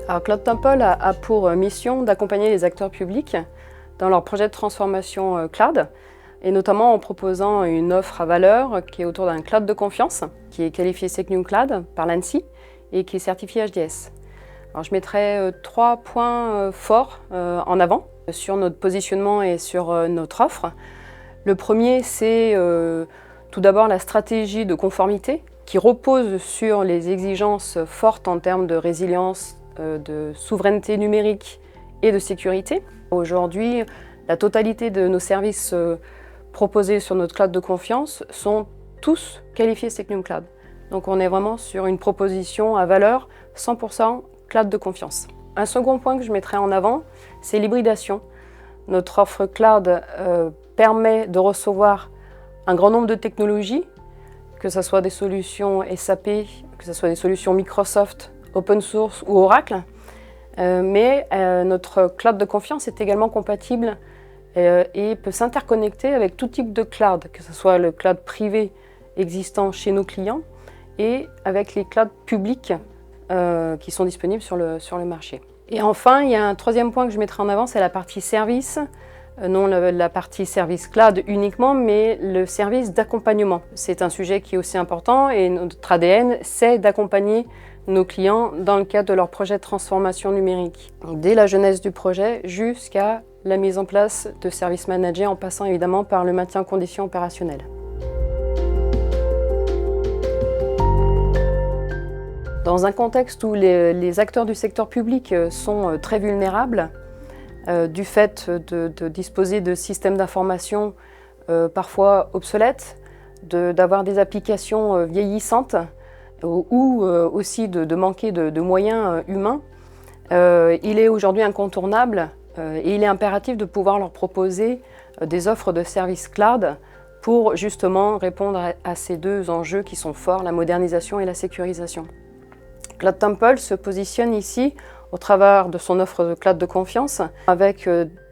Alors, Cloud Temple a pour mission d'accompagner les acteurs publics dans leur projet de transformation cloud, et notamment en proposant une offre à valeur qui est autour d'un cloud de confiance, qui est qualifié SecNumCloud par l'ANSSI et qui est certifié HDS. Alors, je mettrai 3 points forts en avant sur notre positionnement et sur notre offre. Le premier, c'est tout d'abord la stratégie de conformité qui repose sur les exigences fortes en termes de résilience, de souveraineté numérique et de sécurité. Aujourd'hui, la totalité de nos services proposés sur notre cloud de confiance sont tous qualifiés SecNumCloud. Donc on est vraiment sur une proposition à valeur 100% cloud de confiance. Un second point que je mettrai en avant, c'est l'hybridation. Notre offre cloud permet de recevoir un grand nombre de technologies, que ce soit des solutions SAP, que ce soit des solutions Microsoft, open source ou Oracle. Mais notre cloud de confiance est également compatible et peut s'interconnecter avec tout type de cloud, que ce soit le cloud privé existant chez nos clients et avec les clouds publics qui sont disponibles sur le marché. Et enfin, il y a un troisième point que je mettrai en avant, c'est la partie service. Non la partie service cloud uniquement, mais le service d'accompagnement. C'est un sujet qui est aussi important et notre ADN, c'est d'accompagner nos clients dans le cadre de leur projet de transformation numérique. Dès la jeunesse du projet jusqu'à la mise en place de services managés en passant évidemment par le maintien en condition opérationnelle. Dans un contexte où les acteurs du secteur public sont très vulnérables, du fait de disposer de systèmes d'information parfois obsolètes, d'avoir des applications vieillissantes ou aussi de manquer de moyens humains, il est aujourd'hui incontournable et il est impératif de pouvoir leur proposer des offres de services cloud pour justement répondre à ces deux enjeux qui sont forts, la modernisation et la sécurisation. Cloud Temple se positionne ici au travers de son offre de cloud de confiance avec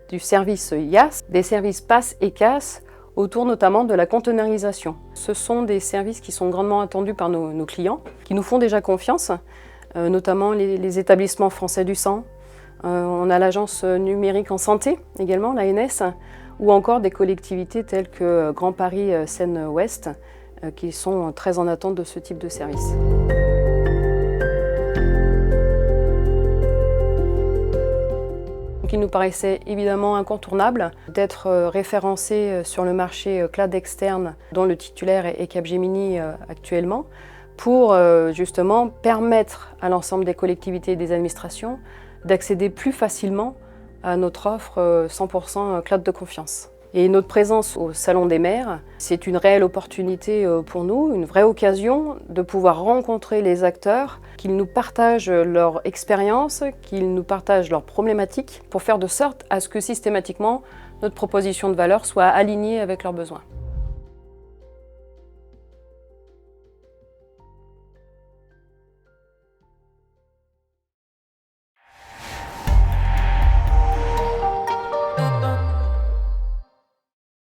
du service IaaS, des services PaaS et CaaS autour notamment de la conteneurisation. Ce sont des services qui sont grandement attendus par nos clients, qui nous font déjà confiance, notamment les établissements français du sang. On a l'agence numérique en santé également, l'ANS, ou encore des collectivités telles que Grand Paris Seine-Ouest, qui sont très en attente de ce type de service. Il nous paraissait évidemment incontournable d'être référencé sur le marché cloud externe dont le titulaire est Capgemini actuellement pour justement permettre à l'ensemble des collectivités et des administrations d'accéder plus facilement à notre offre 100% cloud de confiance. Et notre présence au Salon des maires, c'est une réelle opportunité pour nous, une vraie occasion de pouvoir rencontrer les acteurs, qu'ils nous partagent leur expérience, qu'ils nous partagent leurs problématiques, pour faire de sorte à ce que systématiquement notre proposition de valeur soit alignée avec leurs besoins.